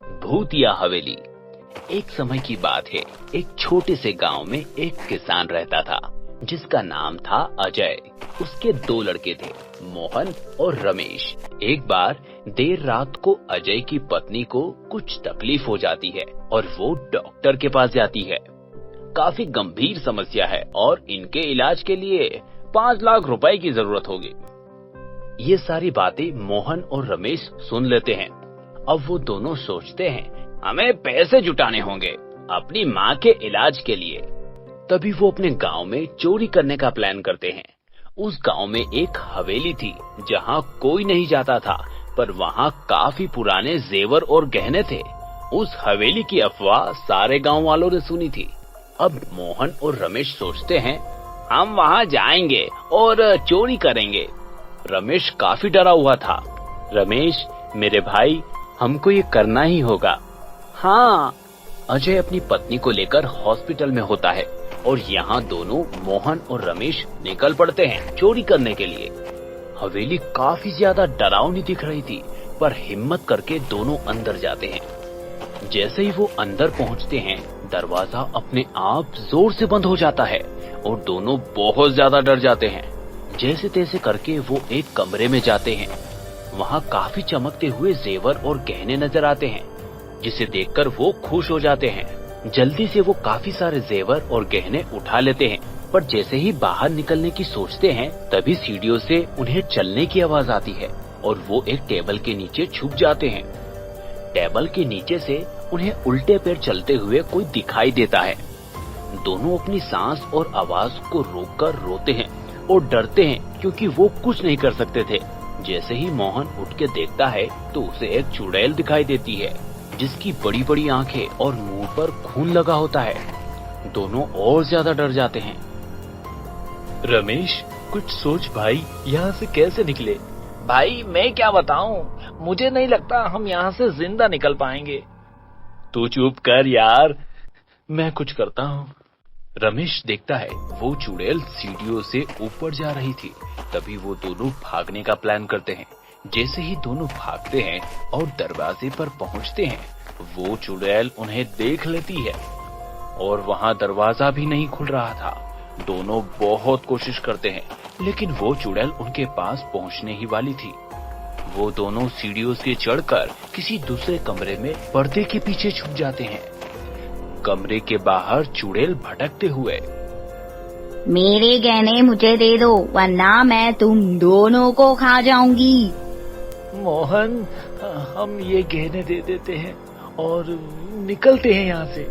भूतिया हवेली। एक समय की बात है, एक छोटे से गांव में एक किसान रहता था जिसका नाम था अजय। उसके दो लड़के थे, मोहन और रमेश। एक बार देर रात को अजय की पत्नी को कुछ तकलीफ हो जाती है और वो डॉक्टर के पास जाती है। काफी गंभीर समस्या है और इनके इलाज के लिए 5 लाख रुपए की जरूरत होगी। ये सारी बातें मोहन और रमेश सुन लेते हैं। अब वो दोनों सोचते हैं, हमें पैसे जुटाने होंगे अपनी माँ के इलाज के लिए। तभी वो अपने गांव में चोरी करने का प्लान करते हैं। उस गांव में एक हवेली थी जहां कोई नहीं जाता था, पर वहां काफी पुराने जेवर और गहने थे। उस हवेली की अफवाह सारे गांव वालों ने सुनी थी। अब मोहन और रमेश सोचते हैं, हम वहां जाएंगे और चोरी करेंगे। रमेश काफी डरा हुआ था। रमेश, मेरे भाई, हमको ये करना ही होगा। हाँ। अजय अपनी पत्नी को लेकर हॉस्पिटल में होता है और यहाँ दोनों मोहन और रमेश निकल पड़ते हैं चोरी करने के लिए। हवेली काफी ज्यादा डरावनी दिख रही थी, पर हिम्मत करके दोनों अंदर जाते हैं। जैसे ही वो अंदर पहुँचते हैं, दरवाजा अपने आप जोर से बंद हो जाता है और दोनों बहुत ज्यादा डर जाते हैं। जैसे तैसे करके वो एक कमरे में जाते हैं। वहाँ काफी चमकते हुए जेवर और गहने नजर आते हैं, जिसे देखकर वो खुश हो जाते हैं। जल्दी से वो काफी सारे जेवर और गहने उठा लेते हैं, पर जैसे ही बाहर निकलने की सोचते हैं, तभी सीढ़ियों से उन्हें चलने की आवाज आती है और वो एक टेबल के नीचे छुप जाते हैं। टेबल के नीचे से उन्हें उल्टे पैर चलते हुए कोई दिखाई देता है। दोनों अपनी सांस और आवाज को रोककर रोते हैं और डरते हैं, क्योंकि वो कुछ नहीं कर सकते थे। जैसे ही मोहन उठ के देखता है तो उसे एक चुड़ैल दिखाई देती है, जिसकी बड़ी बड़ी आंखें और मुंह पर खून लगा होता है। दोनों और ज्यादा डर जाते हैं। रमेश, कुछ सोच भाई, यहाँ से कैसे निकले? भाई मैं क्या बताऊं, मुझे नहीं लगता हम यहाँ से जिंदा निकल पाएंगे। तू चुप कर यार, मैं कुछ करता हूँ। रमेश देखता है वो चुड़ैल सीढ़ियों से ऊपर जा रही थी। तभी वो दोनों भागने का प्लान करते हैं। जैसे ही दोनों भागते हैं और दरवाजे पर पहुंचते हैं, वो चुड़ैल उन्हें देख लेती है और वहां दरवाजा भी नहीं खुल रहा था। दोनों बहुत कोशिश करते हैं, लेकिन वो चुड़ैल उनके पास पहुंचने ही वाली थी। वो दोनों सीढ़ियों से चढ़कर किसी दूसरे कमरे में पर्दे के पीछे छुप जाते हैं। कमरे के बाहर चुड़ैल भटकते हुए, मेरे गहने मुझे दे दो, वरना मैं तुम दोनों को खा जाऊंगी। मोहन, हम ये गहने दे देते हैं और निकलते हैं यहाँ से।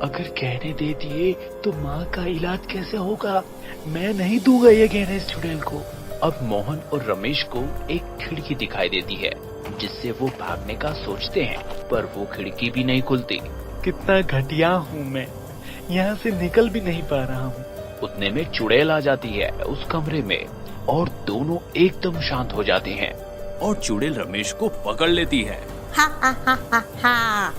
अगर गहने दे दिए तो माँ का इलाज कैसे होगा? मैं नहीं दूंगा ये गहने इस चुड़ैल को। अब मोहन और रमेश को एक खिड़की दिखाई देती है, जिससे वो भागने का सोचते हैं, पर वो खिड़की भी नहीं खुलती। कितना घटिया हूँ मैं, यहाँ से निकल भी नहीं पा रहा हूँ। उतने में चुड़ैल आ जाती है उस कमरे में और दोनों एकदम शांत हो जाते हैं और चुड़ैल रमेश को पकड़ लेती है। हा हा हा हा हा,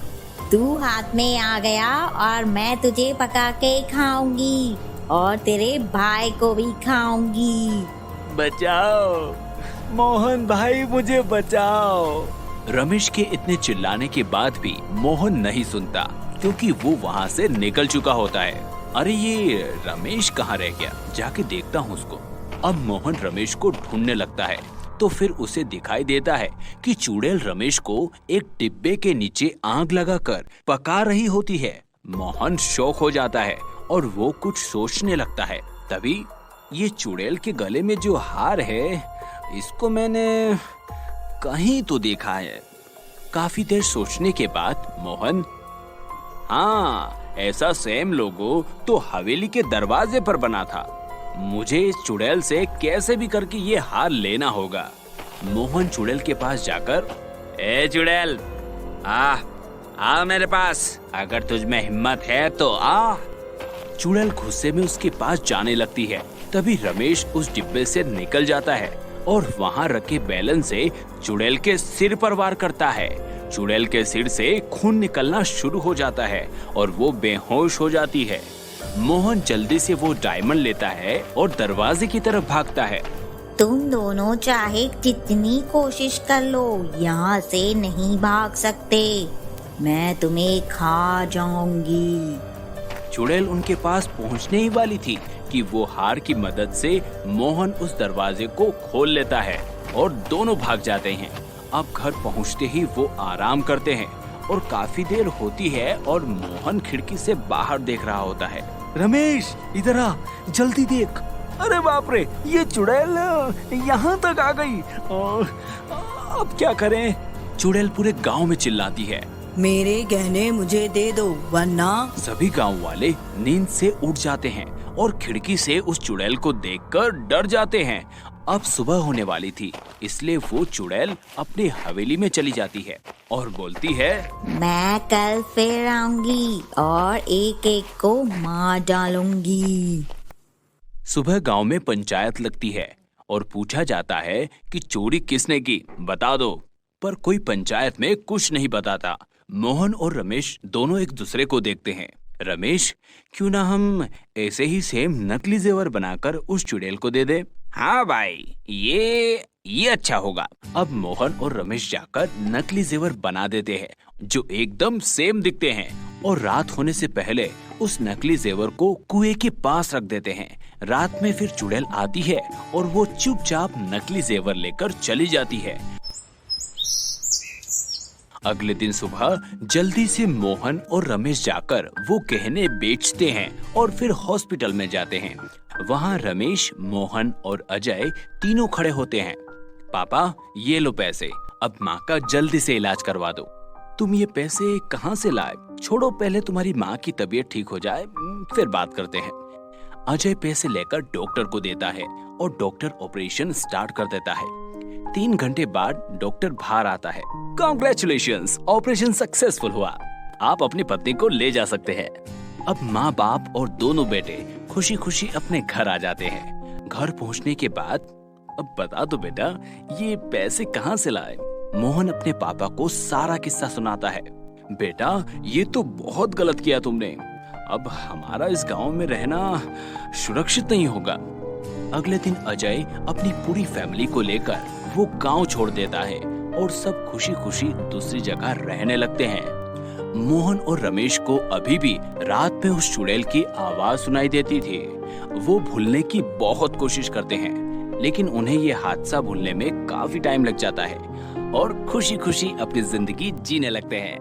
तू हाथ में आ गया और मैं तुझे पका के खाऊंगी और तेरे भाई को भी खाऊंगी। बचाओ मोहन भाई, मुझे बचाओ। रमेश के इतने चिल्लाने के बाद भी मोहन नहीं सुनता, क्योंकि वो वहाँ से निकल चुका होता है। अरे ये रमेश कहाँ रह गया, जाके देखता हूँ उसको। अब मोहन रमेश को ढूंढने लगता है, तो फिर उसे दिखाई देता है कि चुड़ैल रमेश को एक डिब्बे के नीचे आग लगाकर पका रही होती है। मोहन शौक हो जाता है और वो कुछ सोचने लगता है। तभी ये चुड़ैल के गले में जो हार है, इसको मैंने कहीं तो देखा है। काफी देर सोचने के बाद मोहन, हाँ, ऐसा सेम लोगो तो हवेली के दरवाजे पर बना था। मुझे इस चुड़ैल से कैसे भी करके ये हार लेना होगा। मोहन चुड़ैल के पास जाकर, ए चुड़ैल, आ मेरे पास, अगर तुझ में हिम्मत है तो आ। चुड़ैल गुस्से में उसके पास जाने लगती है। तभी रमेश उस डिब्बे से निकल जाता है और वहाँ रखे बैलन से चुड़ैल के सिर पर वार करता है। चुड़ैल के सिर से खून निकलना शुरू हो जाता है और वो बेहोश हो जाती है। मोहन जल्दी से वो डायमंड लेता है और दरवाजे की तरफ भागता है। तुम दोनों चाहे जितनी कोशिश कर लो, यहाँ से नहीं भाग सकते। मैं तुम्हें खा जाऊंगी। चुड़ैल उनके पास पहुंचने ही वाली थी कि वो हार की मदद से मोहन उस दरवाजे को खोल लेता है और दोनों भाग जाते हैं। अब घर पहुंचते ही वो आराम करते हैं और काफी देर होती है और मोहन खिड़की से बाहर देख रहा होता है। रमेश इधर आ, जल्दी देख। अरे बाप रे, ये चुड़ैल यहाँ तक आ गई। अब क्या करें? चुड़ैल पूरे गांव में चिल्लाती है। मेरे गहने मुझे दे दो वरना। सभी गांव वाले नींद से उठ जाते हैं और खिड़की से उस चुड़ैल को देखकर डर जाते हैं। अब सुबह होने वाली थी, इसलिए वो चुड़ैल अपनी हवेली में चली जाती है और बोलती है, मैं कल फिर आऊंगी और एक एक को मार डालूंगी। सुबह गांव में पंचायत लगती है और पूछा जाता है कि चोरी किसने की, बता दो। पर कोई पंचायत में कुछ नहीं बताता। मोहन और रमेश दोनों एक दूसरे को देखते हैं। रमेश, क्यों ना हम ऐसे ही सेम नकली जेवर बनाकर उस चुड़ैल को दे दे? हाँ भाई, ये अच्छा होगा। अब मोहन और रमेश जाकर नकली जेवर बना देते हैं जो एकदम सेम दिखते हैं और रात होने से पहले उस नकली जेवर को कुएं के पास रख देते हैं। रात में फिर चुड़ैल आती है और वो चुपचाप नकली जेवर लेकर चली जाती है। अगले दिन सुबह जल्दी से मोहन और रमेश जाकर वो गहने बेचते हैं और फिर हॉस्पिटल में जाते हैं। वहाँ रमेश, मोहन और अजय तीनों खड़े होते हैं। पापा, ये लो पैसे, अब माँ का जल्दी से इलाज करवा दो। तुम ये पैसे कहाँ से लाए? छोड़ो, पहले तुम्हारी माँ की तबीयत ठीक हो जाए, फिर बात करते हैं। अजय पैसे लेकर डॉक्टर को देता है और डॉक्टर ऑपरेशन स्टार्ट कर देता है। 3 घंटे बाद डॉक्टर बाहर आता है। कांग्रेचुलेशंस, ऑपरेशन सक्सेसफुल हुआ। आप अपनी पत्नी को ले जा सकते हैं। अब माँ बाप और दोनों बेटे खुशी खुशी अपने घर आ जाते हैं। घर पहुँचने के बाद, अब बता दो बेटा, ये पैसे कहाँ से लाए? मोहन अपने पापा को सारा किस्सा सुनाता है। बेटा, ये तो बहुत गलत किया तुमने। अब हमारा इस गांव में रहना सुरक्षित नहीं होगा। अगले दिन अजय अपनी पूरी फैमिली को लेकर वो गांव छोड़ देता है और सब खुशी खुशी दूसरी जगह रहने लगते हैं। मोहन और रमेश को अभी भी रात में उस चुड़ैल की आवाज सुनाई देती थी। वो भूलने की बहुत कोशिश करते हैं, लेकिन उन्हें ये हादसा भूलने में काफी टाइम लग जाता है और खुशी खुशी अपनी जिंदगी जीने लगते हैं।